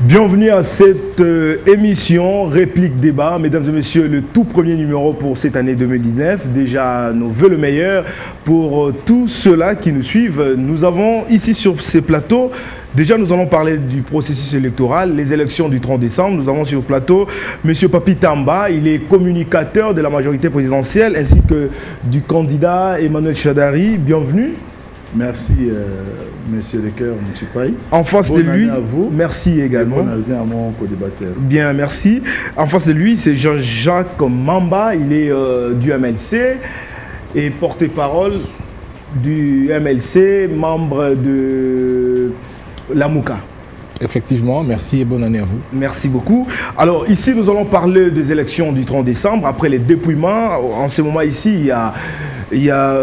Bienvenue à cette émission Réplique Débat. Mesdames et messieurs, le tout premier numéro pour cette année 2019. Déjà, nos voeux le meilleur pour tous ceux-là qui nous suivent. Nous avons ici sur ces plateaux, déjà nous allons parler du processus électoral, les élections du 30 décembre. Nous avons sur le plateau M. Papi Tamba, il est communicateur de la majorité présidentielle ainsi que du candidat Emmanuel Chadari. Bienvenue. Merci, Monsieur Lecoeur Mouchipaï. En face de lui, à vous. Merci également. Bonne année à mon co-débatteur. Bien, merci. En face de lui, c'est Jean-Jacques Mamba. Il est du MLC et porte-parole du MLC, membre de la Mouka. Effectivement, merci et bonne année à vous. Merci beaucoup. Alors ici, nous allons parler des élections du 30 décembre. Après les dépouillements, en ce moment ici, il y a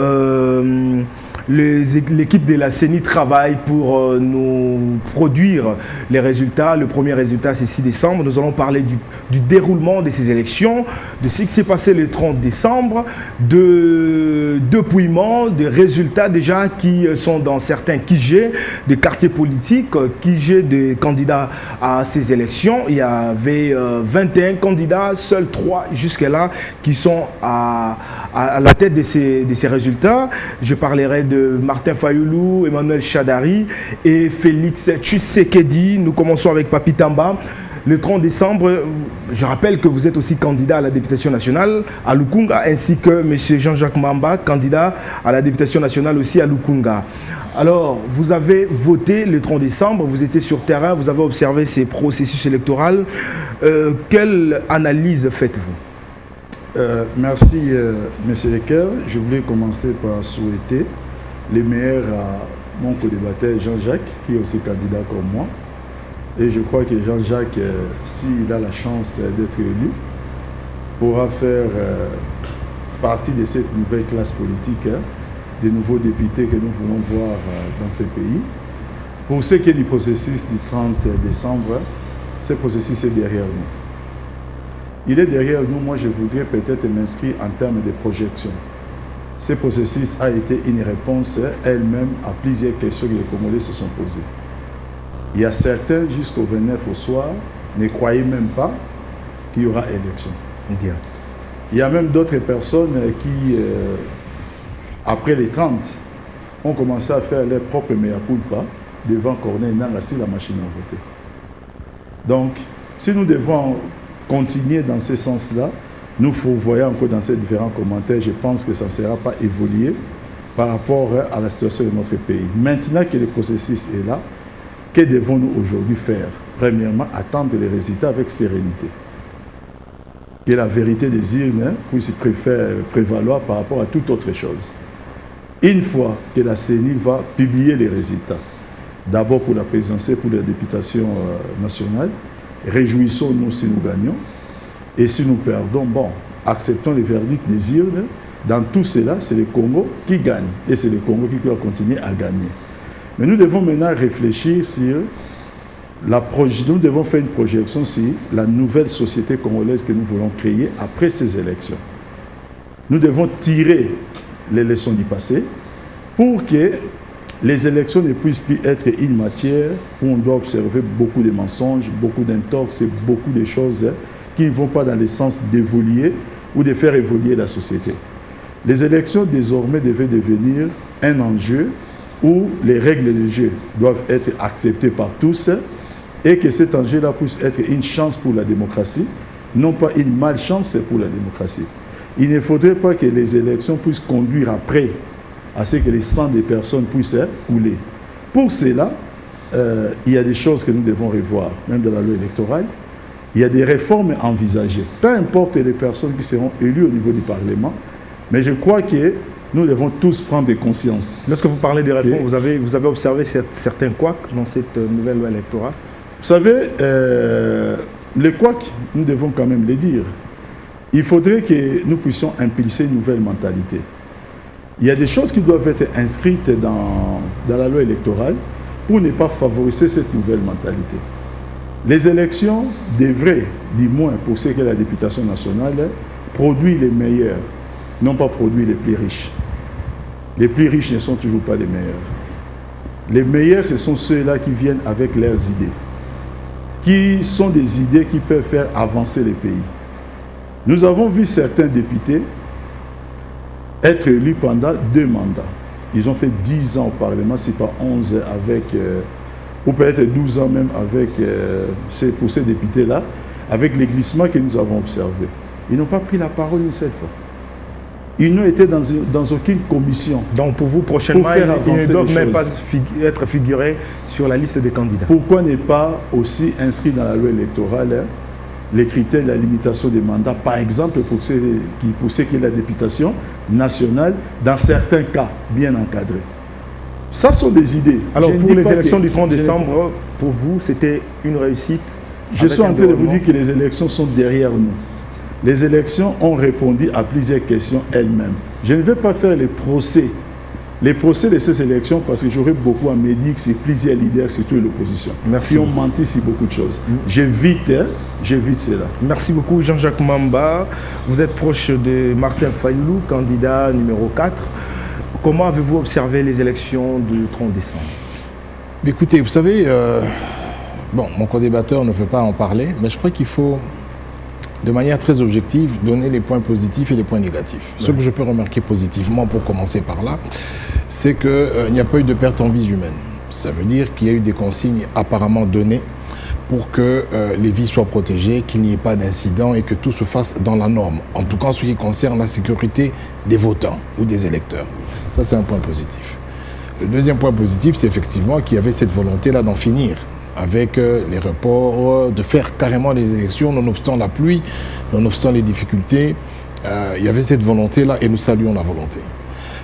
l'équipe de la CENI travaille pour nous produire les résultats. Le premier résultat, c'est 6 décembre. Nous allons parler du déroulement de ces élections, de ce qui s'est passé le 30 décembre, de dépouillements, des résultats déjà qui sont dans certains QG, des quartiers politiques, QG des candidats à ces élections. Il y avait 21 candidats, seuls 3 jusque-là qui sont à la tête de ces résultats. Je parlerai de Martin Fayoulou, Emmanuel Chadari et Félix Tshisekedi. Nous commençons avec Papi Tamba. Le 30 décembre, je rappelle que vous êtes aussi candidat à la députation nationale à Lukunga, ainsi que M. Jean-Jacques Mamba, candidat à la députation nationale aussi à Lukunga. Alors, vous avez voté le 30 décembre, vous étiez sur terrain, vous avez observé ces processus électoraux. Quelle analyse faites-vous? Merci, M. Lecoeur. Je voulais commencer par souhaiter les meilleurs à mon co-débatteur Jean-Jacques, qui est aussi candidat comme moi. Et je crois que Jean-Jacques, s'il a la chance d'être élu, pourra faire partie de cette nouvelle classe politique, des nouveaux députés que nous voulons voir dans ce pays. Pour ce qui est du processus du 30 décembre, ce processus est derrière nous. Il est derrière nous. Moi, je voudrais peut-être m'inscrire en termes de projection. Ce processus a été une réponse elle-même à plusieurs questions que les Congolais se sont posées. Il y a certains, jusqu'au 29 au soir, ne croyaient même pas qu'il y aura élection. Il y a même d'autres personnes qui, après les 30, ont commencé à faire leur propre mea culpa devant Corneille Nangaa si la machine a voté. Donc, si nous devons continuer dans ce sens-là, nous voyons encore dans ces différents commentaires, je pense que ça ne sera pas évolué par rapport à la situation de notre pays. Maintenant que le processus est là, que devons-nous aujourd'hui faire? Premièrement, attendre les résultats avec sérénité. Que la vérité des urnes puisse prévaloir par rapport à toute autre chose. Une fois que la CENI va publier les résultats, d'abord pour la présidentielle, pour la députation nationale, réjouissons-nous si nous gagnons. Et si nous perdons, bon, acceptons le verdict des urnes. Dans tout cela, c'est le Congo qui gagne. Et c'est le Congo qui doit continuer à gagner. Mais nous devons maintenant réfléchir sur nous devons faire une projection sur la nouvelle société congolaise que nous voulons créer après ces élections. Nous devons tirer les leçons du passé pour que les élections ne puissent plus être une matière où on doit observer beaucoup de mensonges, beaucoup d'intox et beaucoup de choses qui ne vont pas dans le sens d'évoluer ou de faire évoluer la société. Les élections désormais devaient devenir un enjeu où les règles du jeu doivent être acceptées par tous et que cet enjeu-là puisse être une chance pour la démocratie, non pas une malchance pour la démocratie. Il ne faudrait pas que les élections puissent conduire après à ce que les sangs des personnes puissent couler. Pour cela, il y a des choses que nous devons revoir, même dans la loi électorale. Il y a des réformes envisagées, peu importe les personnes qui seront élues au niveau du Parlement, mais je crois que nous devons tous prendre conscience. Lorsque vous parlez des réformes, vous avez observé certains couacs dans cette nouvelle loi électorale? Vous savez, les couacs, nous devons quand même les dire. Il faudrait que nous puissions impulser une nouvelle mentalité. Il y a des choses qui doivent être inscrites dans la loi électorale pour ne pas favoriser cette nouvelle mentalité. Les élections devraient, du moins pour ce qui est la députation nationale, produire les meilleurs, non pas produire les plus riches. Les plus riches ne sont toujours pas les meilleurs. Les meilleurs, ce sont ceux-là qui viennent avec leurs idées, qui sont des idées qui peuvent faire avancer les pays. Nous avons vu certains députés être élus pendant 2 mandats. Ils ont fait 10 ans au Parlement, c'est pas 11 avec, ou peut-être 12 ans même avec, pour ces députés-là, avec les glissements que nous avons observés. Ils n'ont pas pris la parole une seule fois. Ils n'ont été dans aucune commission. Donc pour vous, prochainement, ils ne doivent même pas être figurés sur la liste des candidats. Pourquoi ne pas aussi inscrire dans la loi électorale les critères de la limitation des mandats, par exemple pour ceux qui ont la députation nationale, dans certains cas bien encadrés. Ça sont des idées. Alors pour les élections du 30 décembre, pour vous, c'était une réussite? Je suis en train de vous dire que les élections sont derrière nous. Les élections ont répondu à plusieurs questions elles-mêmes. Je ne vais pas faire les procès de ces élections parce que j'aurais beaucoup à me dire que c'est plusieurs leaders, surtout l'opposition, qui ont menti sur beaucoup de choses. J'évite cela. Merci beaucoup Jean-Jacques Mamba. Vous êtes proche de Martin Fayulu, candidat numéro 4. Comment avez-vous observé les élections du 30 décembre? Écoutez, vous savez, bon, mon co-débatteur ne veut pas en parler, mais je crois qu'il faut, de manière très objective, donner les points positifs et les points négatifs. Ouais. Ce que je peux remarquer positivement, pour commencer par là, c'est qu'il n'y a pas eu de perte en vies humaines. Ça veut dire qu'il y a eu des consignes apparemment données pour que les vies soient protégées, qu'il n'y ait pas d'incident et que tout se fasse dans la norme. En tout cas, en ce qui concerne la sécurité des votants ou des électeurs. Ça, c'est un point positif. Le deuxième point positif, c'est effectivement qu'il y avait cette volonté-là d'en finir avec les reports, de faire carrément les élections, nonobstant la pluie, nonobstant les difficultés. Il y avait cette volonté-là et nous saluons la volonté.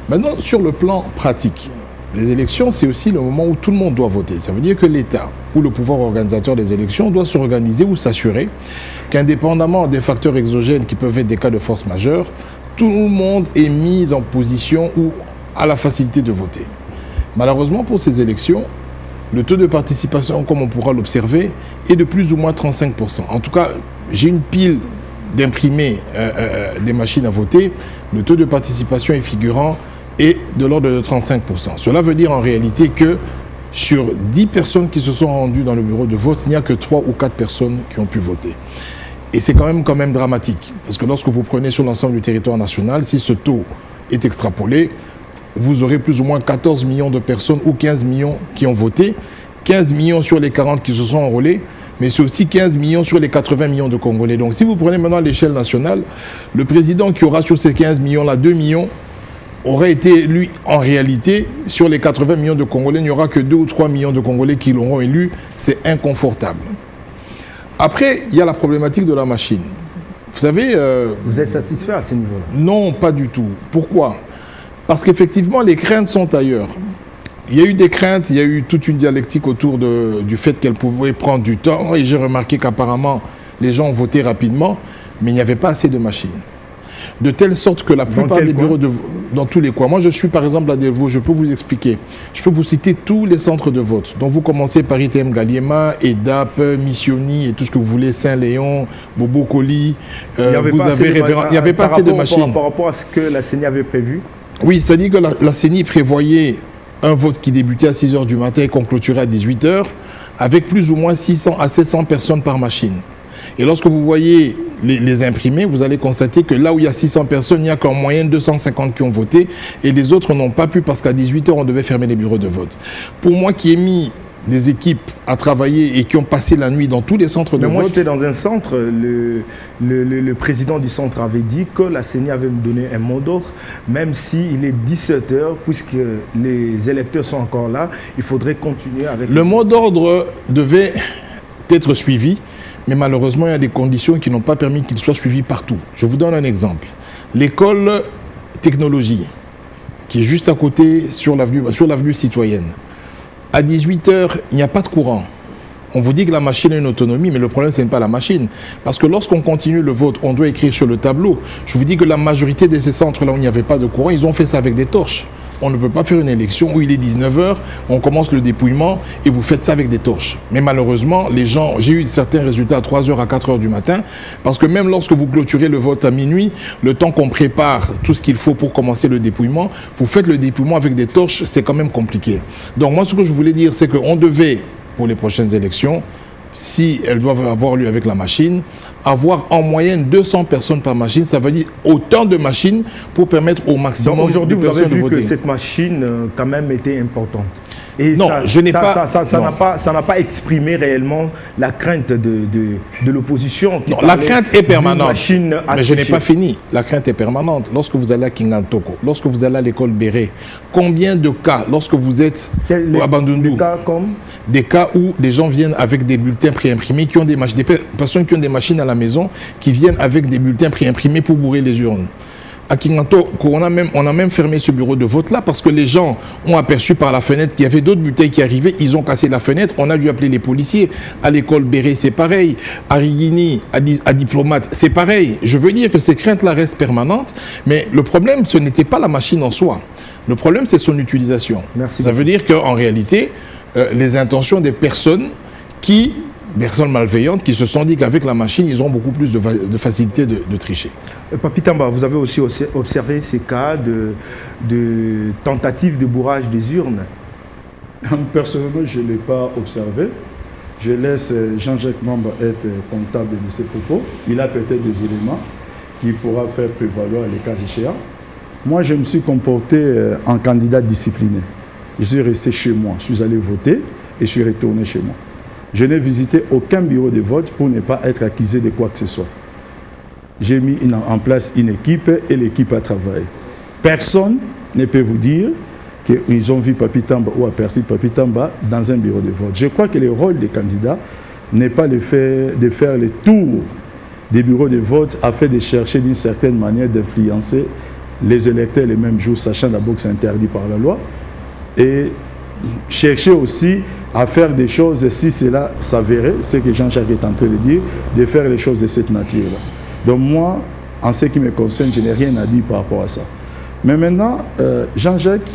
Maintenant, sur le plan pratique, les élections, c'est aussi le moment où tout le monde doit voter. Ça veut dire que l'État ou le pouvoir organisateur des élections doit s'organiser ou s'assurer qu'indépendamment des facteurs exogènes qui peuvent être des cas de force majeure, tout le monde est mis en position ou à la facilité de voter. Malheureusement, pour ces élections, le taux de participation, comme on pourra l'observer, est de plus ou moins 35%. En tout cas, j'ai une pile d'imprimés des machines à voter. Le taux de participation est figurant et de l'ordre de 35%. Cela veut dire en réalité que sur 10 personnes qui se sont rendues dans le bureau de vote, il n'y a que 3 ou 4 personnes qui ont pu voter. Et c'est quand même dramatique. Parce que lorsque vous prenez sur l'ensemble du territoire national, si ce taux est extrapolé, vous aurez plus ou moins 14 millions de personnes ou 15 millions qui ont voté. 15 millions sur les 40 qui se sont enrôlés, mais c'est aussi 15 millions sur les 80 millions de Congolais. Donc si vous prenez maintenant l'échelle nationale, le président qui aura sur ces 15 millions-là 2 millions, aurait été élu en réalité, sur les 80 millions de Congolais, il n'y aura que 2 ou 3 millions de Congolais qui l'auront élu. C'est inconfortable. Après, il y a la problématique de la machine. Vous savez... Vous êtes satisfait à ce niveau-là? Non, pas du tout. Pourquoi? Parce qu'effectivement, les craintes sont ailleurs. Il y a eu des craintes, il y a eu toute une dialectique autour du fait qu'elle pouvait prendre du temps. Et j'ai remarqué qu'apparemment, les gens ont voté rapidement, mais il n'y avait pas assez de machines. De telle sorte que la plupart des bureaux de vote, dans tous les coins. Moi, je suis par exemple à Delvaux, je peux vous expliquer. Je peux vous citer tous les centres de vote. Donc, vous commencez par ITM Galiema, EDAP, Missioni et tout ce que vous voulez, Saint-Léon, Bobo-Coli. Il n'y avait pas assez de machines. Par rapport à ce que la CENI avait prévu? Oui, c'est-à-dire que la CENI prévoyait un vote qui débutait à 6 h du matin et qu'on clôturait à 18 h, avec plus ou moins 600 à 700 personnes par machine. Et lorsque vous voyez les imprimés, vous allez constater que là où il y a 600 personnes, il n'y a qu'en moyenne 250 qui ont voté et les autres n'ont pas pu parce qu'à 18 h, on devait fermer les bureaux de vote. Pour moi qui ai mis des équipes à travailler et qui ont passé la nuit dans tous les centres de vote... Moi, j'étais dans un centre, le président du centre avait dit que la CENI avait me donné un mot d'ordre, même s'il est 17 h, puisque les électeurs sont encore là, il faudrait continuer avec... Le mot d'ordre devait être suivi, mais malheureusement, il y a des conditions qui n'ont pas permis qu'il soit suivi partout. Je vous donne un exemple. L'école technologie, qui est juste à côté sur l'avenue citoyenne. À 18 h, il n'y a pas de courant. On vous dit que la machine a une autonomie, mais le problème, ce n'est pas la machine. Parce que lorsqu'on continue le vote, on doit écrire sur le tableau. Je vous dis que la majorité de ces centres-là où il n'y avait pas de courant, ils ont fait ça avec des torches. On ne peut pas faire une élection où il est 19 h, on commence le dépouillement et vous faites ça avec des torches. Mais malheureusement, les gens, j'ai eu certains résultats à 3 h, à 4 h du matin, parce que même lorsque vous clôturez le vote à minuit, le temps qu'on prépare tout ce qu'il faut pour commencer le dépouillement, vous faites le dépouillement avec des torches, c'est quand même compliqué. Donc moi, ce que je voulais dire, c'est qu'on devait, pour les prochaines élections, si elles doivent avoir lieu avec la machine, avoir en moyenne 200 personnes par machine, ça veut dire autant de machines pour permettre au maximum donc aujourd'hui, de vous avez personnes de vu voter. que cette machine, quand même, était importante. Et non, ça, je n'ai pas... Ça n'a pas exprimé réellement la crainte de l'opposition. Non, la crainte est permanente. Mais je n'ai pas fini. La crainte est permanente. Lorsque vous allez à Kingantoko, lorsque vous allez à l'école Béré, combien de cas, lorsque vous êtes à Bandundu, des cas où des gens viennent avec des bulletins préimprimés, qui ont des machines, des personnes qui ont des machines à la maison, qui viennent avec des bulletins préimprimés pour bourrer les urnes. À Kinganto, on a même fermé ce bureau de vote-là parce que les gens ont aperçu par la fenêtre qu'il y avait d'autres bulletins qui arrivaient. Ils ont cassé la fenêtre. On a dû appeler les policiers. À l'école Béré, c'est pareil. À Rigini, à Diplomate, c'est pareil. Je veux dire que ces craintes-là restent permanentes. Mais le problème, ce n'était pas la machine en soi. Le problème, c'est son utilisation. Merci. Ça veut dire qu'en réalité, les intentions des personnes malveillantes qui se sont dit qu'avec la machine, ils ont beaucoup plus de facilité de tricher. Papi Tamba, vous avez aussi observé ces cas de tentatives de bourrage des urnes? Personnellement, je ne l'ai pas observé. Je laisse Jean-Jacques Mamba être comptable de ses propos. Il a peut-être des éléments qu'il pourra faire prévaloir les cas échéants. Moi, je me suis comporté en candidat discipliné. Je suis resté chez moi. Je suis allé voter et je suis retourné chez moi. Je n'ai visité aucun bureau de vote pour ne pas être accusé de quoi que ce soit. J'ai mis en place une équipe et l'équipe a travaillé. Personne ne peut vous dire qu'ils ont vu Papi Tamba ou aperçu Papi Tamba dans un bureau de vote. Je crois que le rôle des candidats n'est pas de faire le tour des bureaux de vote afin de chercher d'une certaine manière d'influencer les électeurs les mêmes jours, sachant d'abord que c'est interdit par la loi, et chercher aussi à faire des choses, si cela s'avérait, ce que Jean-Jacques est en train de dire, de faire les choses de cette nature-là. Donc moi, en ce qui me concerne, je n'ai rien à dire par rapport à ça. Mais maintenant, Jean-Jacques,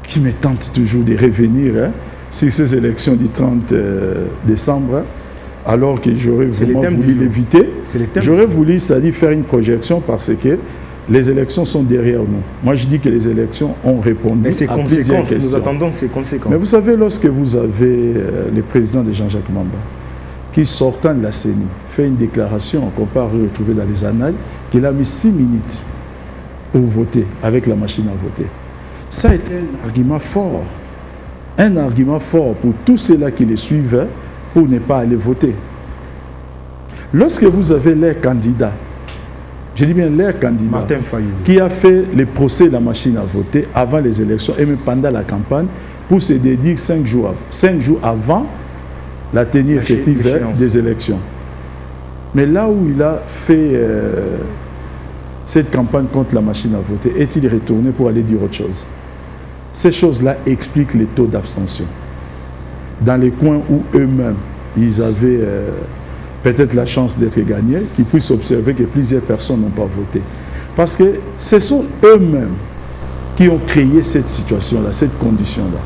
qui me tente toujours de revenir sur ces élections du 30 décembre, alors que j'aurais vraiment voulu l'éviter, j'aurais voulu, c'est-à-dire faire une projection parce que les élections sont derrière nous. Moi, je dis que les élections ont répondu à plusieurs questions. Nous attendons ces conséquences. Mais vous savez, lorsque vous avez le président de Jean-Jacques Mamba, qui sortant de la CENI, fait une déclaration qu'on peut retrouver dans les annales, qu'il a mis 6 minutes pour voter avec la machine à voter. Ça a été un argument fort. Un argument fort pour tous ceux-là qui les suivent pour ne pas aller voter. Lorsque vous avez les candidats, je dis bien l'air candidat qui a fait le procès de la machine à voter avant les élections et même pendant la campagne pour se dédier 5 jours avant la tenue effective des élections. Mais là où il a fait cette campagne contre la machine à voter, est-il retourné pour aller dire autre chose? Ces choses-là expliquent les taux d'abstention. Dans les coins où eux-mêmes, ils avaient... peut-être la chance d'être gagnés, qu'ils puissent observer que plusieurs personnes n'ont pas voté. Parce que ce sont eux-mêmes qui ont créé cette situation-là, cette condition-là.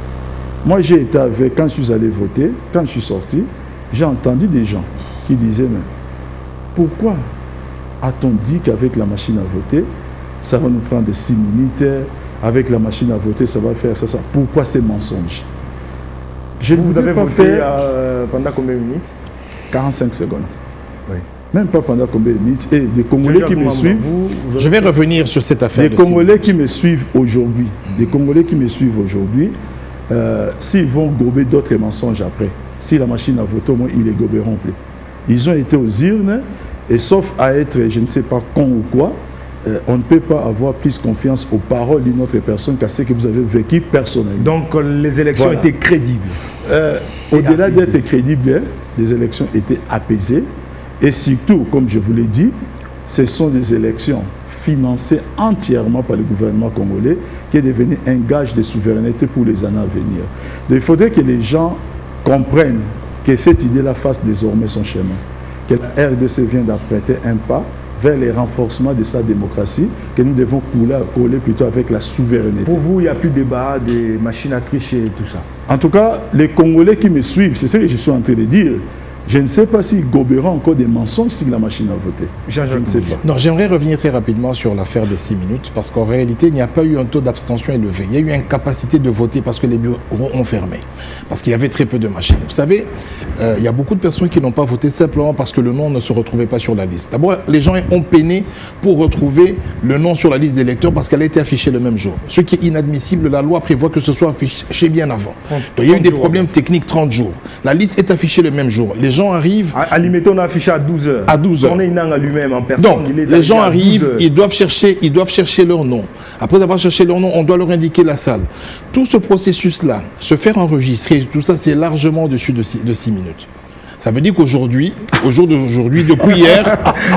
Moi, j'ai été avec, quand je suis allé voter, quand je suis sorti, j'ai entendu des gens qui disaient, mais pourquoi a-t-on dit qu'avec la machine à voter, ça va nous prendre 6 minutes, avec la machine à voter, ça va faire ça. Pourquoi ces mensonges? Vous avez voté pendant combien de minutes? 45 secondes. Oui. Même pas pendant combien de minutes. Et des Congolais qui me suivent... Je vais revenir sur cette affaire. Les Congolais qui me suivent aujourd'hui, s'ils vont gober d'autres mensonges après, si la machine a voté, au moins, ils les goberont plus. Ils ont été aux urnes, et sauf à être, je ne sais pas, con ou quoi, on ne peut pas avoir plus confiance aux paroles d'une autre personne qu'à ce que vous avez vécu personnellement. Donc les élections étaient crédibles. Au-delà d'être crédibles, les élections étaient apaisées. Et surtout, comme je vous l'ai dit, ce sont des élections financées entièrement par le gouvernement congolais qui est devenu un gage de souveraineté pour les années à venir. Donc, il faudrait que les gens comprennent que cette idée-là fasse désormais son chemin. Que la RDC vient d'apprêter un pas vers le renforcement de sa démocratie, que nous devons coller plutôt avec la souveraineté. Pour vous, il n'y a plus de débat, des machines à tricher et tout ça? En tout cas, les Congolais qui me suivent, c'est ce que je suis en train de dire. Je ne sais pas si Gobera a encore des mensonges sur la machine à voter. Je ne sais pas. Non, j'aimerais revenir très rapidement sur l'affaire des 6 minutes, parce qu'en réalité, il n'y a pas eu un taux d'abstention élevé. Il y a eu une incapacité de voter parce que les bureaux ont fermé, parce qu'il y avait très peu de machines. Vous savez, il y a beaucoup de personnes qui n'ont pas voté simplement parce que le nom ne se retrouvait pas sur la liste. D'abord, les gens ont peiné pour retrouver le nom sur la liste des électeurs parce qu'elle a été affichée le même jour. Ce qui est inadmissible, la loi prévoit que ce soit affiché bien avant. Donc, il y a eu des problèmes techniques 30 jours. La liste est affichée le même jour. Les gens arrivent... À l'immédiat, on a affiché à 12 h. À 12 h. On est lui-même en personne. Donc, les gens arrivent, ils doivent chercher leur nom. Après avoir cherché leur nom, on doit leur indiquer la salle. Tout ce processus-là, se faire enregistrer, tout ça, c'est largement au-dessus de 6 minutes. Ça veut dire qu'aujourd'hui, au jour d'aujourd'hui, depuis hier...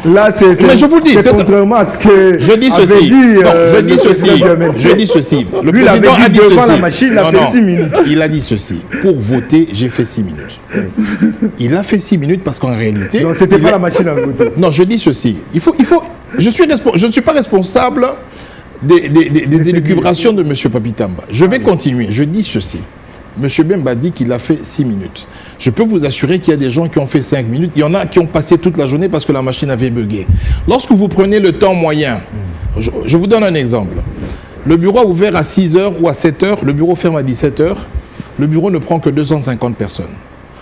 Là, mais je vous le dis, c'est contrairement à ce que... Je dis ceci. Je dis ceci. Le président a dit ceci. La machine, il a fait 6 minutes. Il a dit ceci. Pour voter, j'ai fait 6 minutes. Il a fait 6 minutes parce qu'en réalité... Donc, c'était pas la machine à voter. Non, je dis ceci. Je ne suis pas responsable des élucubrations de M. Papitamba. Je vais continuer. Je dis ceci. M. Bemba dit qu'il a fait 6 minutes. Je peux vous assurer qu'il y a des gens qui ont fait 5 minutes. Il y en a qui ont passé toute la journée parce que la machine avait bugué. Lorsque vous prenez le temps moyen, je vous donne un exemple. Le bureau a ouvert à 6 h ou à 7 h, le bureau ferme à 17 h. Le bureau ne prend que 250 personnes.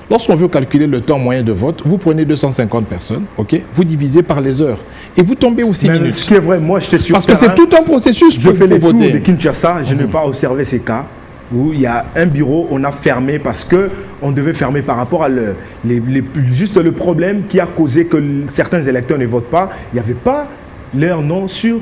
Lorsqu'on veut calculer le temps moyen de vote, vous prenez 250 personnes, ok, vous divisez par les heures et vous tombez aux 6 minutes. Ce qui est vrai, moi j'étais sûr. Parce que c'est tout un processus pour voter. Je fais les tours de Kinshasa, je n'ai pas observé ces cas où il y a un bureau, on a fermé parce qu'on devait fermer par rapport à juste le problème qui a causé que certains électeurs ne votent pas. Il n'y avait pas leur nom sur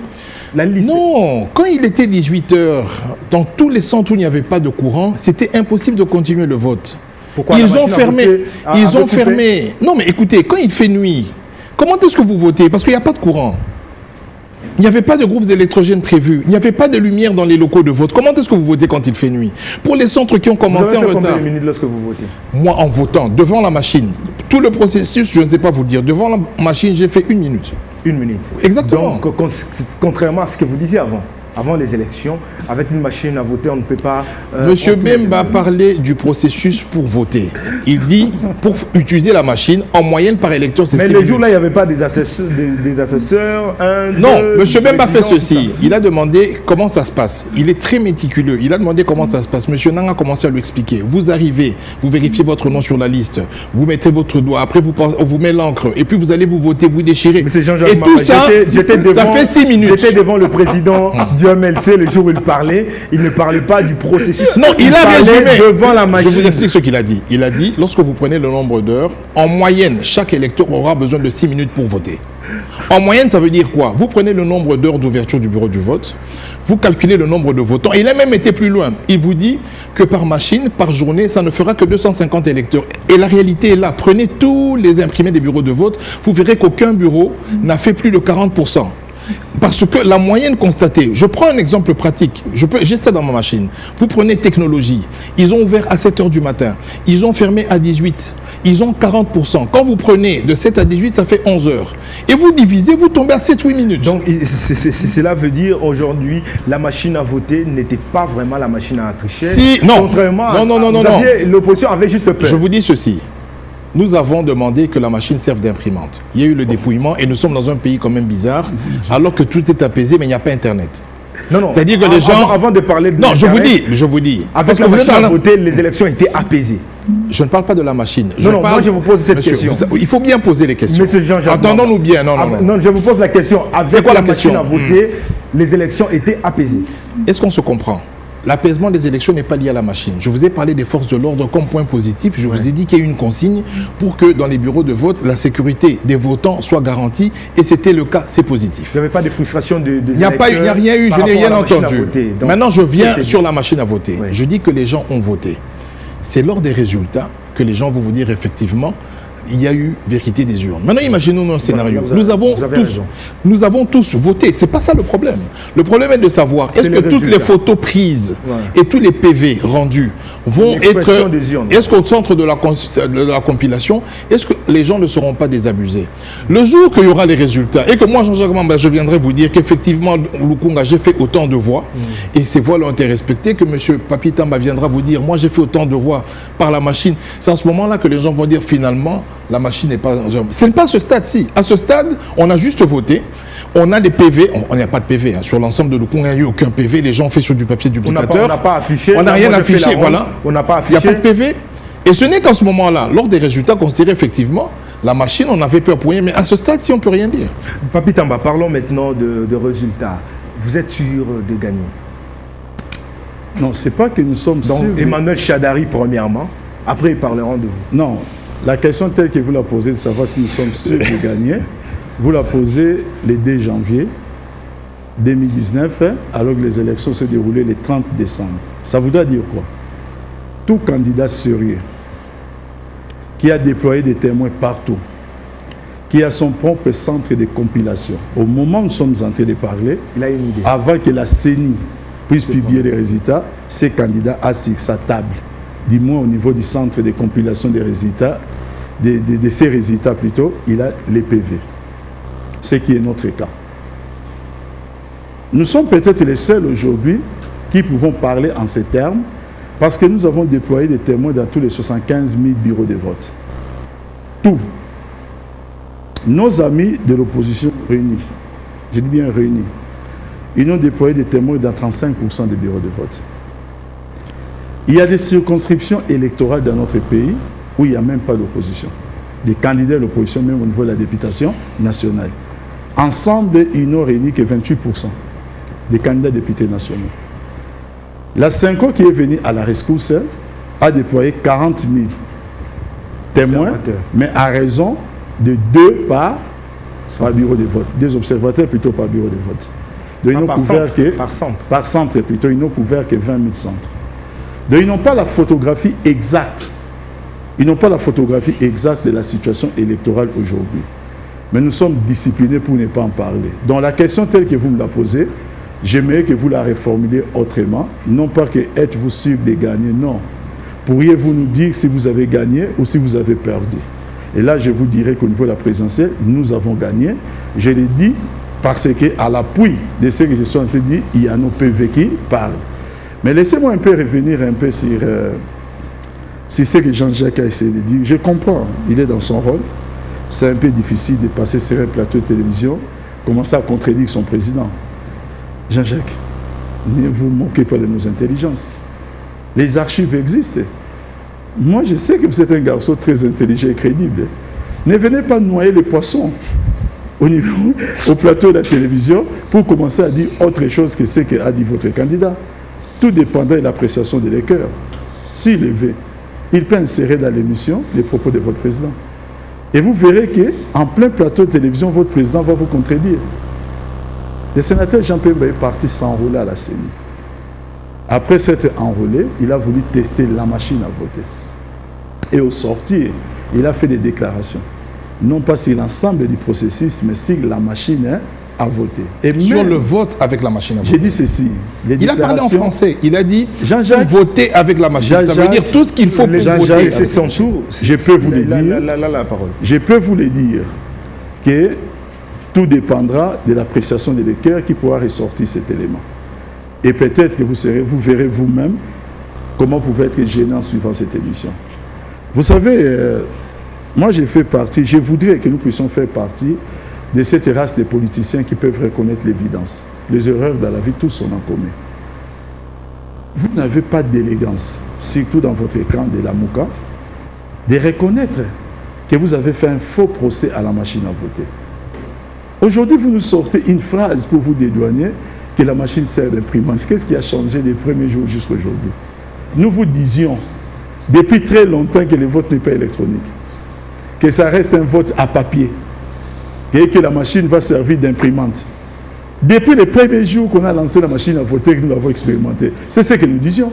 la liste. Non, quand il était 18 h, dans tous les centres où il n'y avait pas de courant, c'était impossible de continuer le vote. Pourquoi ils ont fermé. Ils ont fermé. Non, mais écoutez, quand il fait nuit, comment est-ce que vous votez? Parce qu'il n'y a pas de courant. Il n'y avait pas de groupes électrogènes prévus. Il n'y avait pas de lumière dans les locaux de vote. Comment est-ce que vous votez quand il fait nuit? Pour les centres qui ont commencé en retard. Combien de minutes lorsque vous votez? Moi, en votant, devant la machine, tout le processus, je ne sais pas vous dire, devant la machine, j'ai fait 1 minute. 1 minute. Exactement. Donc, contrairement à ce que vous disiez avant les élections, avec une machine à voter, on ne peut pas... Monsieur Bemba parlait du processus pour voter. Il dit, pour utiliser la machine, en moyenne par électeur, c'est 6 minutes. Mais les jours-là, il n'y avait pas des assesseurs, non, monsieur Bemba fait ceci. Il a demandé comment ça se passe. Il est très méticuleux. Il a demandé comment ça se passe. Monsieur Nang a commencé à lui expliquer. Vous arrivez, vous vérifiez votre nom sur la liste, vous mettez votre doigt, après on vous met l'encre, et puis vous allez vous voter, vous déchirez. Et tout ça, ça fait 6 minutes. J'étais devant le président du MLC le jour où il parlait. Il ne parlait pas du processus. Non, il a résumé. Devant la machine. Je vous explique ce qu'il a dit. Il a dit, lorsque vous prenez le nombre d'heures, en moyenne, chaque électeur aura besoin de 6 minutes pour voter. En moyenne, ça veut dire quoi? Vous prenez le nombre d'heures d'ouverture du bureau du vote, vous calculez le nombre de votants. Il a même été plus loin. Il vous dit que par machine, par journée, ça ne fera que 250 électeurs. Et la réalité est là. Prenez tous les imprimés des bureaux de vote, vous verrez qu'aucun bureau n'a fait plus de 40%. Parce que la moyenne constatée, je prends un exemple pratique, j'ai ça dans ma machine. Vous prenez technologie, ils ont ouvert à 7 h du matin, ils ont fermé à 18, ils ont 40%. Quand vous prenez de 7 à 18, ça fait 11 heures. Et vous divisez, vous tombez à 7-8 minutes. Donc cela veut dire aujourd'hui, la machine à voter n'était pas vraiment la machine à tricher. Si, non, contrairement non. L'opposition avait juste peur. Je vous dis ceci. Nous avons demandé que la machine serve d'imprimante. Il y a eu le dépouillement et nous sommes dans un pays quand même bizarre, alors que tout est apaisé, mais il n'y a pas Internet. Non. C'est-à-dire que les gens... Avant de parler de... Non, je vous dis. Avec la machine à voter, les élections étaient apaisées. Je ne parle pas de la machine. Moi je vous pose cette question. Il faut bien poser les questions. Monsieur Jean-Jacques. Entendons-nous bien. Non, je vous pose la question. Avec quoi la question machine à voter, les élections étaient apaisées. Est-ce qu'on se comprend? L'apaisement des élections n'est pas lié à la machine. Je vous ai parlé des forces de l'ordre comme point positif. Je vous ai dit qu'il y a eu une consigne pour que dans les bureaux de vote, la sécurité des votants soit garantie. Et c'était le cas, c'est positif. Vous n'avez pas de frustration de Il n'y a rien eu, je n'ai rien entendu. Maintenant, je viens sur la machine à voter. Oui. Je dis que les gens ont voté. C'est lors des résultats que les gens vont vous dire effectivement il y a eu vérité des urnes. Maintenant, imaginons un scénario. Nous avons tous voté. Ce n'est pas ça le problème. Le problème est de savoir est-ce que toutes les photos prises et tous les PV rendus vont être... Est-ce qu'au centre de la compilation, est-ce que les gens ne seront pas désabusés? Le jour qu'il y aura les résultats et que moi, Jean-Jacques Mamba, je viendrai vous dire qu'effectivement, Lukunga, j'ai fait autant de voix et ces voix ont été respectées, que M. Papitamba viendra vous dire moi, j'ai fait autant de voix par la machine. C'est à ce moment-là que les gens vont dire finalement, la machine n'est pas... Ce n'est pas à ce stade-ci. À ce stade, on a juste voté. On a des PV, on n'a pas de PV. Hein. Sur l'ensemble de Lukunga, il n'y a eu aucun PV. Les gens ont fait sur du papier duplicateur. On n'a pas affiché. On n'a rien affiché, voilà. On n'a pas affiché. Il n'y a pas de PV. Et ce n'est qu'en ce moment-là, lors des résultats, qu'on se dirait effectivement, la machine, on avait peur pour rien. Mais à ce stade-ci, on ne peut rien dire. Papi Tamba, parlons maintenant de résultats. Vous êtes sûr de gagner? Non, ce n'est pas que nous sommes sûrs. Donc, Emmanuel Chadari, premièrement. Après, ils parleront de vous. Non, la question telle que vous la posez, de savoir si nous sommes sûrs de gagner, vous la posez le 2 janvier 2019, alors que les élections se déroulaient le 30 décembre. Ça voudrait dire quoi? Tout candidat sérieux qui a déployé des témoins partout, qui a son propre centre de compilation, au moment où nous sommes en train de parler, il a une idée. Avant que la CENI puisse publier les résultats, ces candidats assis sa table, du moins au niveau du centre de compilation des résultats, de ces résultats plutôt, il a les PV. Ce qui est notre cas. Nous sommes peut-être les seuls aujourd'hui qui pouvons parler en ces termes parce que nous avons déployé des témoins dans tous les 75 000 bureaux de vote. Tous. Nos amis de l'opposition réunis, je dis bien réunis, ils ont déployé des témoins dans 35% des bureaux de vote. Il y a des circonscriptions électorales dans notre pays où il n'y a même pas d'opposition. Des candidats de l'opposition, même au niveau de la députation nationale. Ensemble, ils n'ont réuni que 28% des candidats députés nationaux. La Cinco qui est venue à la rescousse a déployé 40 000 témoins, mais à raison de 2 par bureau de vote. 2 observateurs plutôt par bureau de vote. Donc, ils n'ont couvert que, par centre plutôt, ils n'ont couvert que 20 000 centres. Donc ils n'ont pas la photographie exacte. Ils n'ont pas la photographie exacte de la situation électorale aujourd'hui. Mais nous sommes disciplinés pour ne pas en parler. Donc la question telle que vous me la posez, j'aimerais que vous la reformuliez autrement. Non pas que êtes-vous sûr de gagner, non. Pourriez-vous nous dire si vous avez gagné ou si vous avez perdu? Et là, je vous dirais qu'au niveau de la présidentielle, nous avons gagné. Je l'ai dit parce qu'à l'appui de ce que je suis en train de dire, il y a nos PV qui parlent. Mais laissez-moi un peu revenir un peu sur ce que Jean-Jacques a essayé de dire. Je comprends, il est dans son rôle. C'est un peu difficile de passer sur un plateau de télévision, commencer à contredire son président. Jean-Jacques, ne vous moquez pas de nos intelligences. Les archives existent. Moi, je sais que vous êtes un garçon très intelligent et crédible. Ne venez pas noyer les poissons au plateau de la télévision pour commencer à dire autre chose que ce qu'a dit votre candidat. Tout dépendra de l'appréciation des lecteurs. S'il est vrai, il peut insérer dans l'émission les propos de votre président. Et vous verrez qu'en plein plateau de télévision, votre président va vous contredire. Le sénateur Jean Pemba est parti s'enrôler à la CENI. Après s'être enrôlé, il a voulu tester la machine à voter. Et au sortir, il a fait des déclarations. Non pas sur l'ensemble du processus, mais sur la machine à voter. Et sur le vote avec la machine à voter. J'ai dit ceci. Il a parlé en français. Il a dit voter avec la machine. Ça veut dire tout ce qu'il faut pour voter. C'est son tour. Je peux vous le dire. La parole. Je peux vous le dire que tout dépendra de l'appréciation des lecteurs qui pourra ressortir cet élément. Et peut-être que vous verrez vous-même comment pouvait être gênant suivant cette émission. Vous savez, moi j'ai fait partie, je voudrais que nous puissions faire partie de cette race de politiciens qui peuvent reconnaître l'évidence. Les erreurs dans la vie, tous sont en commun. Vous n'avez pas d'élégance, surtout dans votre écran de la Mouka, de reconnaître que vous avez fait un faux procès à la machine à voter. Aujourd'hui, vous nous sortez une phrase pour vous dédouaner que la machine sert d'imprimante. Qu'est-ce qui a changé des premiers jours jusqu'à aujourd'hui? Nous vous disions depuis très longtemps que le vote n'est pas électronique, que ça reste un vote à papier, et que la machine va servir d'imprimante. Depuis les premiers jours qu'on a lancé la machine à voter, que nous l'avons expérimenté, c'est ce que nous disions.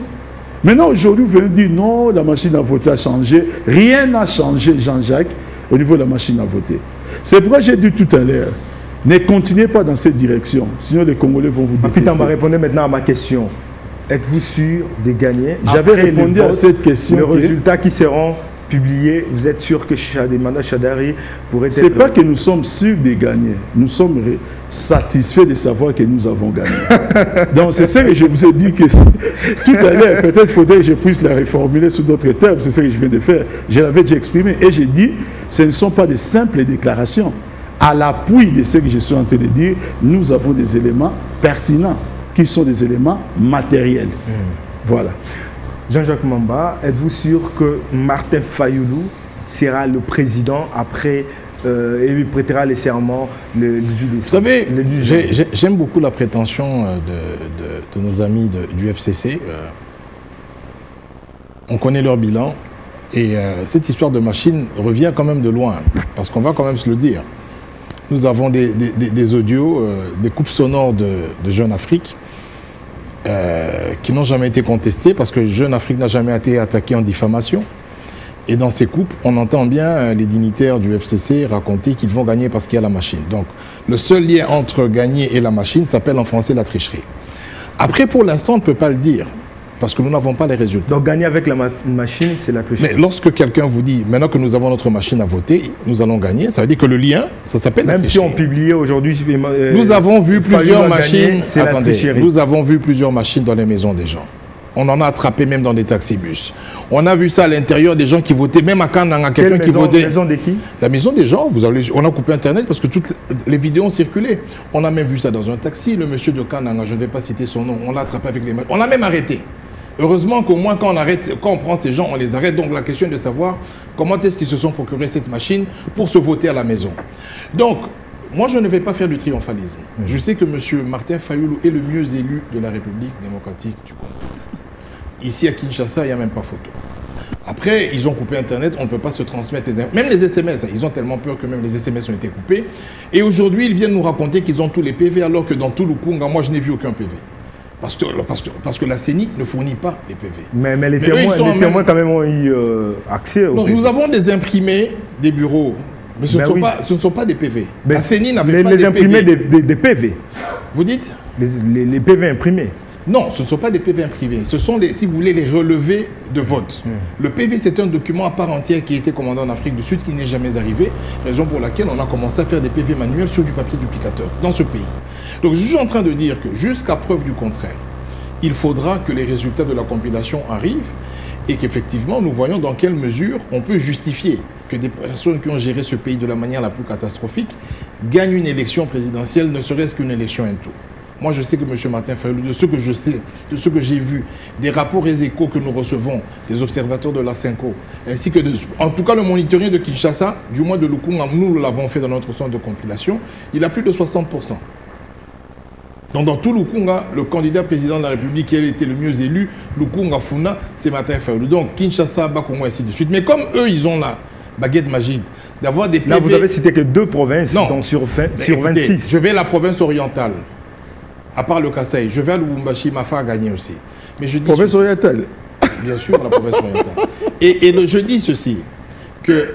Maintenant, aujourd'hui, vous venez dire non, la machine à voter a changé. Rien n'a changé, Jean-Jacques, au niveau de la machine à voter. C'est pourquoi j'ai dit tout à l'heure, ne continuez pas dans cette direction, sinon les Congolais vont vous détester. Putain, répondez maintenant à ma question. Êtes-vous sûr de gagner? J'avais répondu à cette question. Les résultats qui seront publiés, vous êtes sûr que Emmanuel Chadari pourrait être... Ce n'est pas que nous sommes sûrs de gagner. Nous sommes satisfaits de savoir que nous avons gagné. Donc c'est ça que je vous ai dit que tout à l'heure, peut-être faudrait que je puisse la reformuler sous d'autres termes. C'est ce que je viens de faire. Je l'avais déjà exprimé. Et j'ai dit ce ne sont pas de simples déclarations. À l'appui de ce que je suis en train de dire, nous avons des éléments pertinents, qui sont des éléments matériels. Voilà. Jean-Jacques Mamba, êtes-vous sûr que Martin Fayulu sera le président après et lui prêtera les serments le 18 décembre? Vous savez, j'aime beaucoup la prétention de nos amis du FCC. On connaît leur bilan et cette histoire de machine revient quand même de loin, parce qu'on va quand même se le dire. Nous avons des audios, des coupes sonores de Jeune Afrique qui n'ont jamais été contestés parce que Jeune Afrique n'a jamais été attaqué en diffamation. Et dans ces coupes, on entend bien les dignitaires du FCC raconter qu'ils vont gagner parce qu'il y a la machine. Donc, le seul lien entre gagner et la machine s'appelle en français la tricherie. Après, pour l'instant, on ne peut pas le dire parce que nous n'avons pas les résultats. Donc, gagner avec la machine, c'est la tricherie. Mais lorsque quelqu'un vous dit, maintenant que nous avons notre machine à voter, nous allons gagner, ça veut dire que le lien, ça s'appelle la tricherie. Même si on publiait aujourd'hui... nous avons vu plusieurs machines... Attendez, nous avons vu plusieurs machines dans les maisons des gens. On en a attrapé même dans des taxibus. On a vu ça à l'intérieur des gens qui votaient, même à Kananga, quelqu'un qui votait. La maison de qui? La maison des gens. On a coupé Internet parce que toutes les vidéos ont circulé. On a même vu ça dans un taxi. Le monsieur de Kananga, je ne vais pas citer son nom, on l'a attrapé avec les mains. On l'a même arrêté. Heureusement qu'au moins quand on prend ces gens, on les arrête. Donc la question est de savoir comment est-ce qu'ils se sont procurés cette machine pour se voter à la maison. Donc, moi, je ne vais pas faire du triomphalisme. Je sais que M. Martin Fayulu est le mieux élu de la République démocratique du Congo. Ici à Kinshasa, il n'y a même pas photo. Après, ils ont coupé Internet, on ne peut pas se transmettre même les SMS. Ils ont tellement peur que même les SMS ont été coupés. Et aujourd'hui, ils viennent nous raconter qu'ils ont tous les PV, alors que dans tout le Congo, moi, je n'ai vu aucun PV. Parce que la CENI ne fournit pas les PV. Mais les témoins quand même ont eu accès au PV. Nous avons des imprimés des bureaux, mais ce ne sont pas des PV. Mais la CENI n'avait pas des imprimés des PV. Vous dites? Les PV imprimés. Non, ce ne sont pas des PV imprimés. Ce sont, si vous voulez, les relevés de vote. Le PV, c'est un document à part entière qui a été commandé en Afrique du Sud, qui n'est jamais arrivé, raison pour laquelle on a commencé à faire des PV manuels sur du papier duplicateur dans ce pays. Donc, je suis en train de dire que jusqu'à preuve du contraire, il faudra que les résultats de la compilation arrivent et qu'effectivement, nous voyons dans quelle mesure on peut justifier que des personnes qui ont géré ce pays de la manière la plus catastrophique gagnent une élection présidentielle, ne serait-ce qu'une élection à un tour. Moi, je sais que M. Martin Fayulu, de ce que je sais, de ce que j'ai vu, des rapports et échos que nous recevons, des observateurs de la CENCO, ainsi que, en tout cas, le monitoring de Kinshasa, du moins de Lukunga, nous l'avons fait dans notre centre de compilation, il a plus de 60%. Donc, dans tout Lukunga, le candidat président de la République qui a été le mieux élu, Lukunga Funa, c'est Martin Fayulu. Donc, Kinshasa, Bakongo, ainsi de suite. Mais comme eux, ils ont la baguette magique d'avoir des PV... Là, vous avez cité que 2 provinces donc sur 26. Je vais à la province orientale. À part le Kasaï, je vais à Lubumbashi, Mafa a gagné aussi. Mais je dis province orientale. Bien sûr, la province orientale. Et je dis ceci, que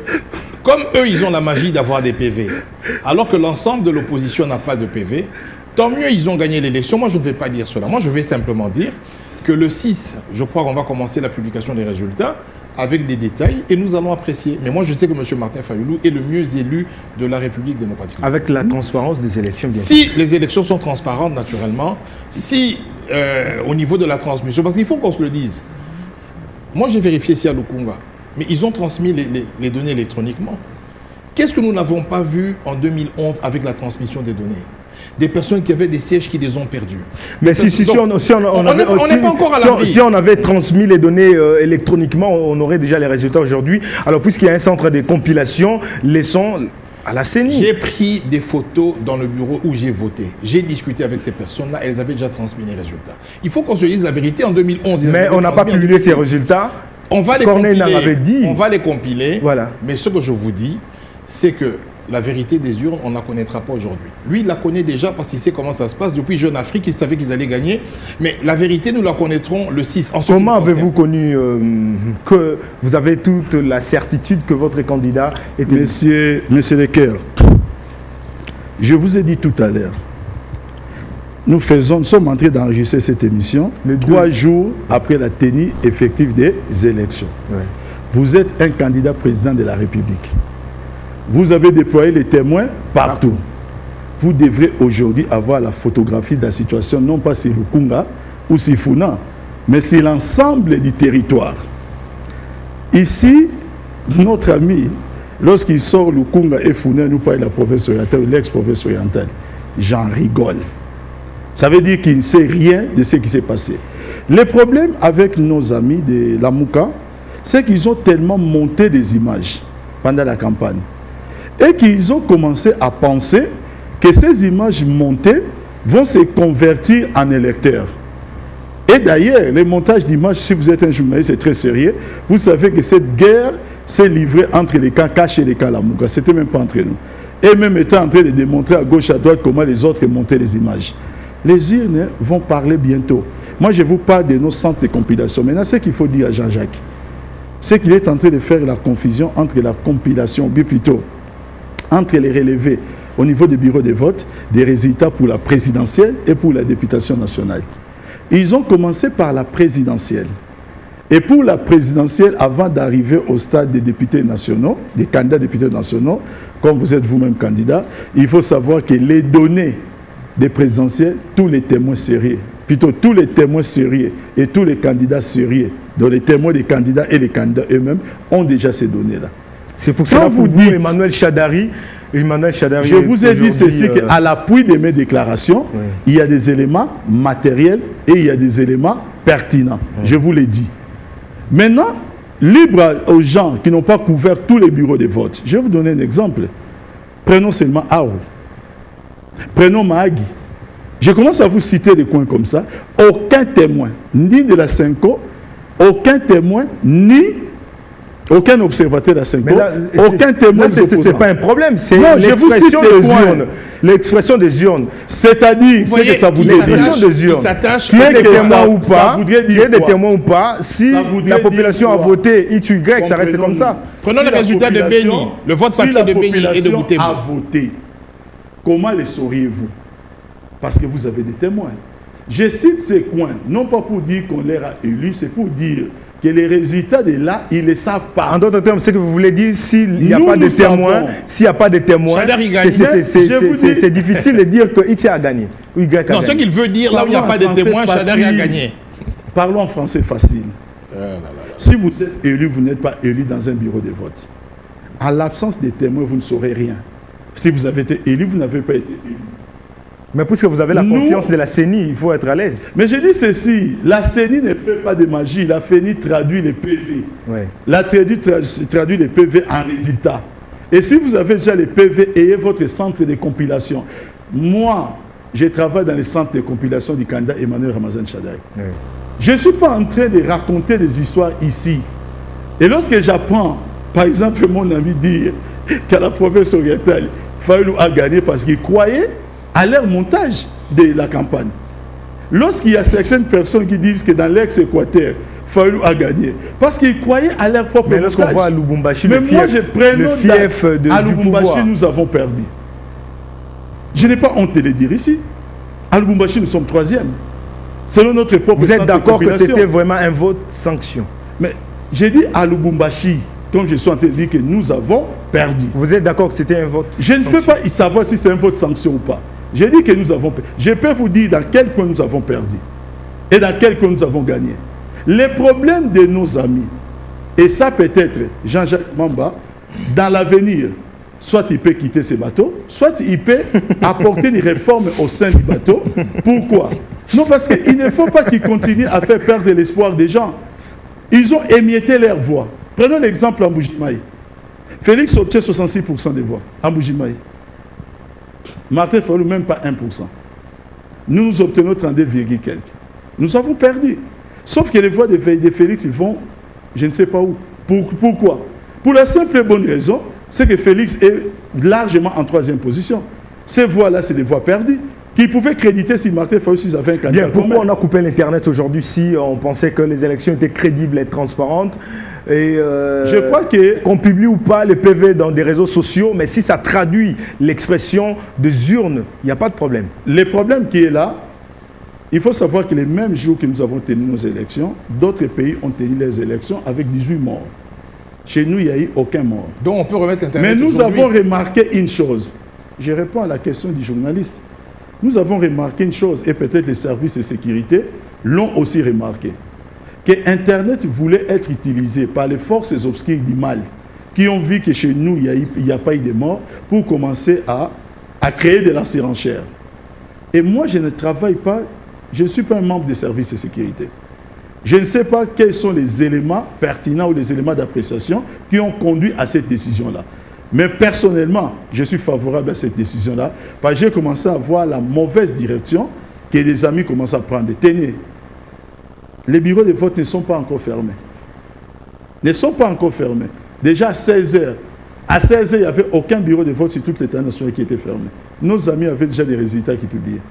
comme eux, ils ont la magie d'avoir des PV, alors que l'ensemble de l'opposition n'a pas de PV, tant mieux, ils ont gagné l'élection. Moi, je ne vais pas dire cela. Moi, je vais simplement dire que le 6, je crois qu'on va commencer la publication des résultats avec des détails et nous allons apprécier. Mais moi, je sais que M. Martin Fayulu est le mieux élu de la République démocratique. Avec la transparence des élections, bien sûr. Si les élections sont transparentes, naturellement, si au niveau de la transmission, parce qu'il faut qu'on se le dise. Moi, j'ai vérifié ici à Lukunga, mais ils ont transmis les données électroniquement. Qu'est-ce que nous n'avons pas vu en 2011 avec la transmission des données? Des personnes qui avaient des sièges qui les ont perdus. Mais si on n'est pas encore à l'abri. Si on avait transmis les données électroniquement, on aurait déjà les résultats aujourd'hui. Alors, puisqu'il y a un centre de compilation, laissons à la CENI. J'ai pris des photos dans le bureau où j'ai voté. J'ai discuté avec ces personnes-là, elles avaient déjà transmis les résultats. Il faut qu'on se dise la vérité. En 2011, mais on n'a pas publié ces résultats. On va les compiler. On va les compiler. Voilà. Mais ce que je vous dis, c'est que la vérité des urnes, on ne la connaîtra pas aujourd'hui. Lui, il la connaît déjà parce qu'il sait comment ça se passe. Depuis Jeune Afrique, il savait qu'ils allaient gagner. Mais la vérité, nous la connaîtrons le 6. Comment avez-vous connu que vous avez toute la certitude que votre candidat était... Monsieur Lecoeur, je vous ai dit tout à l'heure, nous sommes en train d'enregistrer cette émission 3 jours après la tenue effective des élections. Ouais. Vous êtes un candidat président de la République. Vous avez déployé les témoins partout. Vous devrez aujourd'hui avoir la photographie de la situation, non pas sur Lukunga ou sur Funa, mais sur l'ensemble du territoire. Ici, notre ami Lorsqu'il sort Lukunga et Founé nous parle de la province orientale, l'ex-province orientale, j'en rigole. Ça veut dire qu'il ne sait rien de ce qui s'est passé. Le problème avec nos amis de la Mouka, c'est qu'ils ont tellement monté des images pendant la campagne et qu'ils ont commencé à penser que ces images montées vont se convertir en électeurs. Et d'ailleurs, les montages d'images, si vous êtes un journaliste, c'est très sérieux. Vous savez que cette guerre s'est livrée entre les camps cachés et les camps Lamouka. Ce n'était même pas entre nous. Et même étant en train de démontrer à gauche, à droite comment les autres montaient les images. Les urnes vont parler bientôt. Moi, je vous parle de nos centres de compilation. Maintenant, ce qu'il faut dire à Jean-Jacques, c'est qu'il est en train de faire la confusion entre la compilation, bien plutôt, entre les relevés au niveau des bureaux de vote, des résultats pour la présidentielle et pour la députation nationale. Ils ont commencé par la présidentielle. Et pour la présidentielle, avant d'arriver au stade des députés nationaux, des candidats députés nationaux, comme vous êtes vous-même candidat, il faut savoir que les données des présidentielles, tous les témoins sérieux, plutôt tous les témoins sérieux et tous les candidats sérieux, dont les témoins des candidats et les candidats eux-mêmes, ont déjà ces données-là. C'est pour ça que vous dites, Emmanuel Chadari, je vous ai dit ceci, qu'à l'appui de mes déclarations, oui, il y a des éléments matériels et il y a des éléments pertinents. Oui. Je vous l'ai dit. Maintenant, libre aux gens qui n'ont pas couvert tous les bureaux de vote. Je vais vous donner un exemple. Prenons seulement Aou. Prenons Mahagi. Je commence à vous citer des coins comme ça. Aucun témoin, ni de la Cinco, aucun témoin, ni aucun observateur de la Cinco, aucun témoin. Ce n'est pas un problème, c'est l'expression des urnes. L'expression des urnes. C'est-à-dire, c'est que ça vous dit l'expression des urnes. Qu'il y ait des témoins ou pas, qu'il y ait des témoins ou pas, si la population a voté XY, ça reste comme ça. Prenons le résultat de Béni, le vote papier de Béni et de Boutéma. A voté. Comment les sauriez-vous? Parce que vous avez des témoins. Je cite ces coins, non pas pour dire qu'on les a élus, c'est pour dire que les résultats de là, ils ne les savent pas. En d'autres termes, ce que vous voulez dire, s'il n'y a pas de témoins, c'est difficile de dire que X a gagné. Ou Y a gagné. Non, ce qu'il veut dire, là où il n'y a pas de témoins, Chadari a gagné. Parlons en français facile. Si vous êtes élu, vous n'êtes pas élu dans un bureau de vote. En l'absence de témoins, vous ne saurez rien. Si vous avez été élu, vous n'avez pas été élu. Mais puisque vous avez la confiance de la CENI, il faut être à l'aise. Mais je dis ceci, la CENI ne fait pas de magie, la CENI traduit les PV. Ouais. La CENI traduit les PV en résultats. Et si vous avez déjà les PV, ayez votre centre de compilation. Moi, je travaille dans le centre de compilation du candidat Emmanuel Ramazan Chadari. Ouais. Je ne suis pas en train de raconter des histoires ici. Et lorsque j'apprends, par exemple, mon ami dire qu'à la province orientale, Fayoulou a gagné parce qu'il croyait à leur montage de la campagne. Lorsqu'il y a certaines personnes qui disent que dans l'ex-Équateur, Fayoulou a gagné, parce qu'ils croyaient à leur propre montage. Mais lorsqu'on voit à Lubumbashi, le fief à Lubumbashi, nous avons perdu. Je n'ai pas honte de le dire ici. À Lubumbashi, nous sommes 3e. Selon notre propre. Vous êtes d'accord que c'était vraiment un vote sanction? Mais j'ai dit à Lubumbashi, comme je suis en train de dire que nous avons perdu. Vous êtes d'accord que c'était un vote sanction? Je ne peux pas savoir si c'est un vote sanction ou pas. J'ai dit que nous avons perdu. Je peux vous dire dans quel coin nous avons perdu et dans quel coin nous avons gagné. Les problèmes de nos amis, et ça peut-être Jean-Jacques Mamba, dans l'avenir, soit il peut quitter ce bateau, soit il peut apporter des réformes au sein du bateau. Pourquoi? Non, parce qu'il ne faut pas qu'ils continuent à faire perdre l'espoir des gens. Ils ont émietté leur voix. Prenons l'exemple en Mbuji-Mayi. Félix obtient 66% des voix en Mbuji-Mayi. Martin Fayoulou, même pas 1%. Nous obtenons 32, quelques. Nous avons perdu. Sauf que les voix de Félix vont, je ne sais pas où. Pourquoi? Pour la simple et bonne raison, c'est que Félix est largement en 3e position. Ces voix-là, c'est des voix perdues. Qui pouvaient créditer si Martin Fayoulou s'ils avaient un candidat. Bien, pourquoi on a coupé l'Internet aujourd'hui si on pensait que les élections étaient crédibles et transparentes et je crois qu'on publie ou pas les PV dans des réseaux sociaux, mais si ça traduit l'expression des urnes, il n'y a pas de problème. Le problème qui est là, il faut savoir que les mêmes jours que nous avons tenu nos élections, d'autres pays ont tenu les élections avec 18 morts. Chez nous, il n'y a eu aucun mort. Donc on peut remettre Internet. Mais nous avons remarqué une chose. Je réponds à la question du journaliste. Nous avons remarqué une chose, et peut-être les services de sécurité l'ont aussi remarqué, que Internet voulait être utilisé par les forces obscures du mal qui ont vu que chez nous, il n'y a pas eu de morts, pour commencer à créer de la surenchère. Et moi, je ne travaille pas, je ne suis pas un membre des services de sécurité. Je ne sais pas quels sont les éléments pertinents ou les éléments d'appréciation qui ont conduit à cette décision-là. Mais personnellement, je suis favorable à cette décision-là, parce que j'ai commencé à voir la mauvaise direction que des amis commencent à prendre. Tenez, les bureaux de vote ne sont pas encore fermés. Ne sont pas encore fermés. Déjà à 16h, il n'y avait aucun bureau de vote sur toute l'État national qui était fermé. Nos amis avaient déjà des résultats qui publiaient.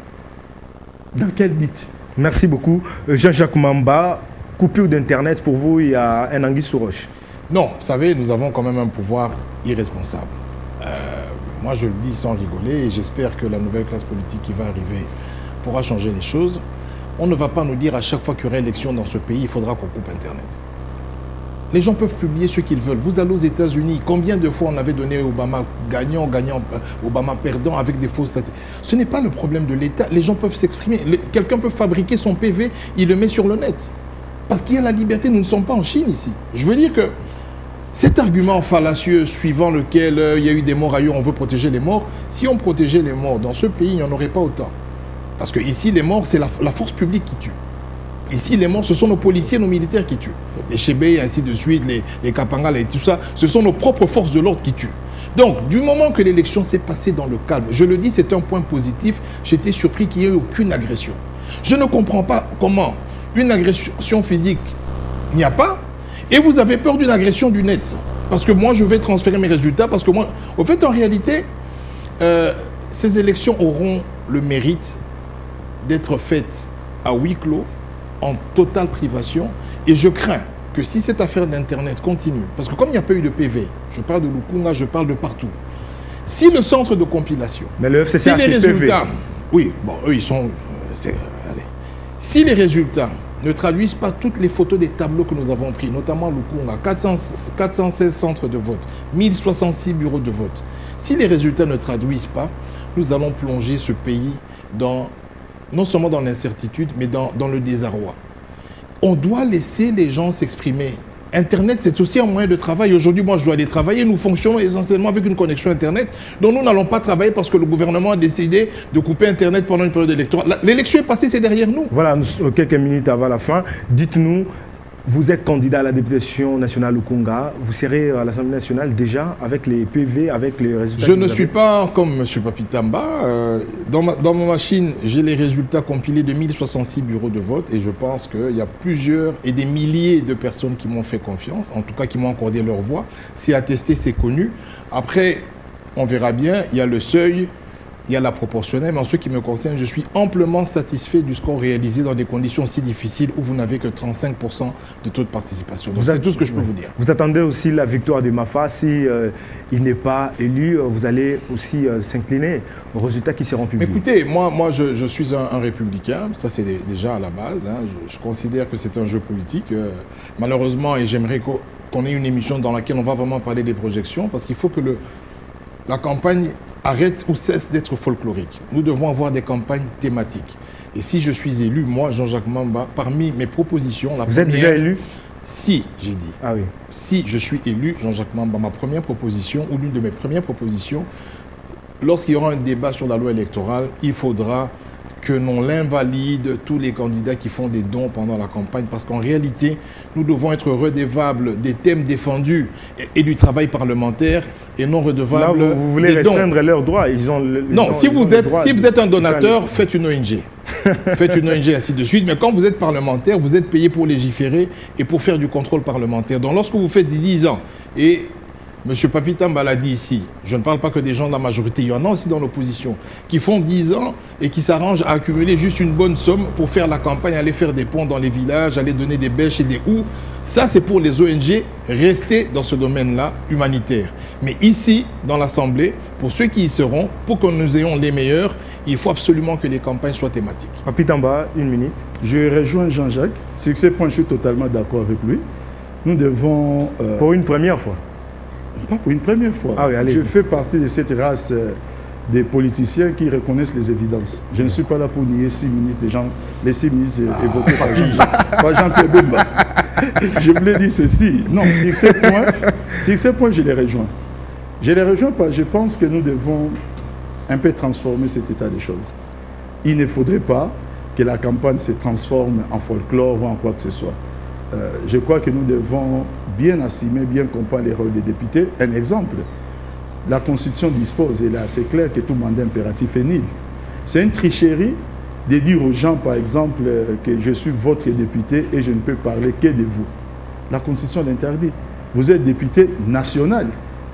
Dans quel but? Merci beaucoup. Jean-Jacques Mamba, coupure d'Internet, pour vous, il y a un anguille sous roche. Non, vous savez, nous avons quand même un pouvoir irresponsable. Moi, je le dis sans rigoler, et j'espère que la nouvelle classe politique qui va arriver pourra changer les choses. On ne va pas nous dire à chaque fois qu'il y aura élection dans ce pays, il faudra qu'on coupe Internet. Les gens peuvent publier ce qu'ils veulent. Vous allez aux États-Unis, combien de fois on avait donné Obama gagnant, Obama perdant avec des fausses statistiques? Ce n'est pas le problème de l'État. Les gens peuvent s'exprimer. Quelqu'un peut fabriquer son PV, il le met sur le net. Parce qu'il y a la liberté, nous ne sommes pas en Chine ici. Je veux dire que cet argument fallacieux suivant lequel il y a eu des morts ailleurs, on veut protéger les morts, si on protégeait les morts dans ce pays, il n'y en aurait pas autant. Parce que ici, les morts, c'est la force publique qui tue. Ici, les morts, ce sont nos policiers, nos militaires qui tuent. Les Chébé, ainsi de suite, les Kapangala et tout ça, ce sont nos propres forces de l'ordre qui tuent. Donc, du moment que l'élection s'est passée dans le calme, je le dis, c'est un point positif, j'étais surpris qu'il n'y ait eu aucune agression. Je ne comprends pas comment une agression physique, il n'y a pas, et vous avez peur d'une agression du net. Parce que moi, je vais transférer mes résultats, parce que moi, au fait, en réalité, ces élections auront le mérite d'être faites à huis clos, en totale privation, et je crains que si cette affaire d'Internet continue, parce que comme il n'y a pas eu de PV, je parle de Lukunga, je parle de partout, si le centre de compilation, mais le FCC si les résultats, oui, bon, eux ils sont, allez, si les résultats ne traduisent pas toutes les photos des tableaux que nous avons pris, notamment Lukunga, 416 centres de vote, 1066 bureaux de vote, si les résultats ne traduisent pas, nous allons plonger ce pays dans non seulement dans l'incertitude, mais dans le désarroi. On doit laisser les gens s'exprimer. Internet, c'est aussi un moyen de travail. Aujourd'hui, moi, je dois aller travailler. Nous fonctionnons essentiellement avec une connexion Internet, dont nous n'allons pas travailler parce que le gouvernement a décidé de couper Internet pendant une période électorale. L'élection est passée, c'est derrière nous. Voilà, quelques minutes avant la fin. Dites-nous, vous êtes candidat à la députation nationale Lukunga. Vous serez à l'Assemblée nationale déjà avec les PV, avec les résultats? Je ne suis pas comme M. Papitamba. Dans ma machine, j'ai les résultats compilés de 1066 bureaux de vote et je pense qu'il y a plusieurs et des milliers de personnes qui m'ont fait confiance, en tout cas qui m'ont accordé leur voix. C'est attesté, c'est connu. Après, on verra bien, il y a le seuil, il y a la proportionnelle, mais en ce qui me concerne, je suis amplement satisfait du score réalisé dans des conditions si difficiles où vous n'avez que 35% de taux de participation. C'est tout ce que je peux vous dire. Vous attendez aussi la victoire de Mafa. Si il n'est pas élu, vous allez aussi s'incliner aux résultats qui seront publiés. Écoutez, moi je suis un républicain, ça c'est déjà à la base. Hein. Je considère que c'est un jeu politique. Malheureusement, et j'aimerais qu'on ait une émission dans laquelle on va vraiment parler des projections, parce qu'il faut que la campagne arrête ou cesse d'être folklorique. Nous devons avoir des campagnes thématiques. Et si je suis élu, moi, Jean-Jacques Mamba, parmi mes propositions... Vous êtes déjà élu? Si, j'ai dit. Ah oui. Si je suis élu, Jean-Jacques Mamba, ma première proposition, ou l'une de mes premières propositions, lorsqu'il y aura un débat sur la loi électorale, il faudra que l'on l'invalide tous les candidats qui font des dons pendant la campagne, parce qu'en réalité, nous devons être redevables des thèmes défendus et du travail parlementaire, et non redevables des dons. Vous voulez restreindre leurs droits? Non, si vous êtes un donateur, faites une ONG. Faites une ONG, ainsi de suite. Mais quand vous êtes parlementaire, vous êtes payé pour légiférer et pour faire du contrôle parlementaire. Donc lorsque vous faites 10 ans, et M. Papitamba l'a dit ici, je ne parle pas que des gens de la majorité, il y en a aussi dans l'opposition, qui font 10 ans et qui s'arrangent à accumuler juste une bonne somme pour faire la campagne, aller faire des ponts dans les villages, aller donner des bêches et des houes. Ça, c'est pour les ONG rester dans ce domaine-là humanitaire. Mais ici, dans l'Assemblée, pour ceux qui y seront, pour que nous ayons les meilleurs, il faut absolument que les campagnes soient thématiques. Papitamba, une minute. Je rejoins Jean-Jacques. Sur ce point, je suis totalement d'accord avec lui. Nous devons... Pour une première fois? Pas pour une première fois. Ah oui, je fais partie de cette race des politiciens qui reconnaissent les évidences. Je ne suis pas là pour nier 6 minutes, les 6 minutes évoquées par Jean-Pierre Bemba. Je voulais dire ceci. Non, sur ce point, Sur ces points, je les rejoins. Je les rejoins parce que je pense que nous devons un peu transformer cet état des choses. Il ne faudrait pas que la campagne se transforme en folklore ou en quoi que ce soit. Je crois que nous devons bien assumer, bien comprendre les rôles des députés. Un exemple, la Constitution dispose, et là c'est clair que tout mandat impératif est nul. C'est une tricherie de dire aux gens, par exemple, que je suis votre député et je ne peux parler que de vous. La Constitution l'interdit. Vous êtes député national.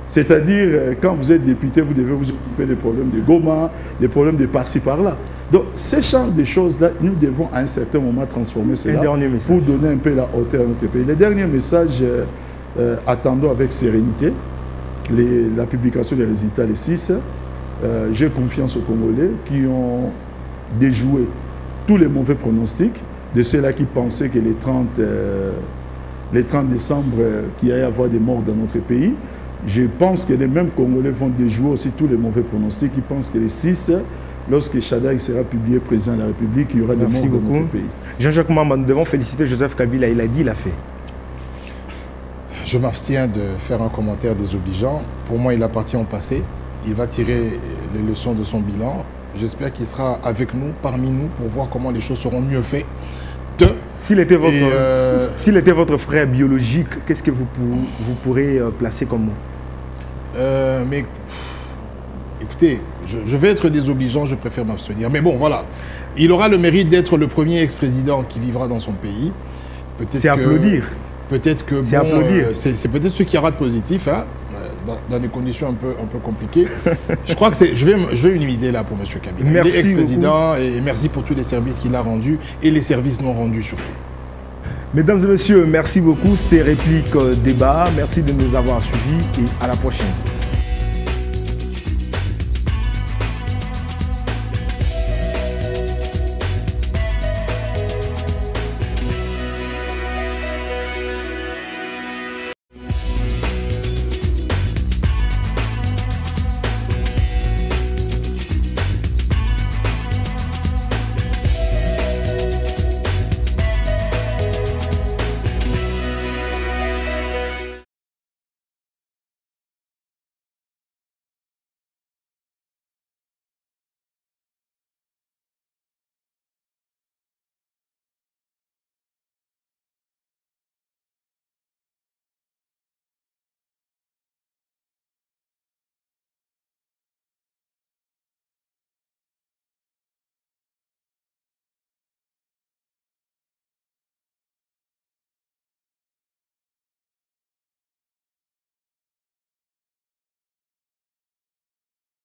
C'est-à-dire, quand vous êtes député, vous devez vous occuper des problèmes de Goma, des problèmes de par-ci, par-là. Donc, ces genres de choses-là, nous devons à un certain moment transformer cela pour donner un peu la hauteur à notre pays. Le dernier message, attendons avec sérénité la publication des résultats les 6. J'ai confiance aux Congolais qui ont déjoué tous les mauvais pronostics de ceux-là qui pensaient que les 30 décembre, qu'il y allait y avoir des morts dans notre pays. Je pense que les mêmes Congolais vont déjouer aussi tous les mauvais pronostics. Ils pensent que les 6, lorsque Shaddai sera publié président de la République, il y aura des morts dans notre pays. Jean-Jacques Mamba, nous devons féliciter Joseph Kabila. Il a dit, il a fait. Je m'abstiens de faire un commentaire désobligeant. Pour moi, il appartient au passé. Il va tirer les leçons de son bilan. J'espère qu'il sera avec nous, parmi nous, pour voir comment les choses seront mieux faites. S'il était votre frère biologique, qu'est-ce que vous pourrez placer comme mot? Mais écoutez, je vais être désobligeant, je préfère m'abstenir. Mais bon, voilà. Il aura le mérite d'être le premier ex-président qui vivra dans son pays. C'est applaudir. Peut-être que c'est peut-être ce qu'il y aura de positif, hein, dans des conditions un peu compliquées. Je crois que je vais une idée là pour M. Kabila. Merci, il est ex-président et merci pour tous les services qu'il a rendus et les services non rendus surtout. Mesdames et messieurs, merci beaucoup. C'était Réplique Débat. Merci de nous avoir suivis et à la prochaine.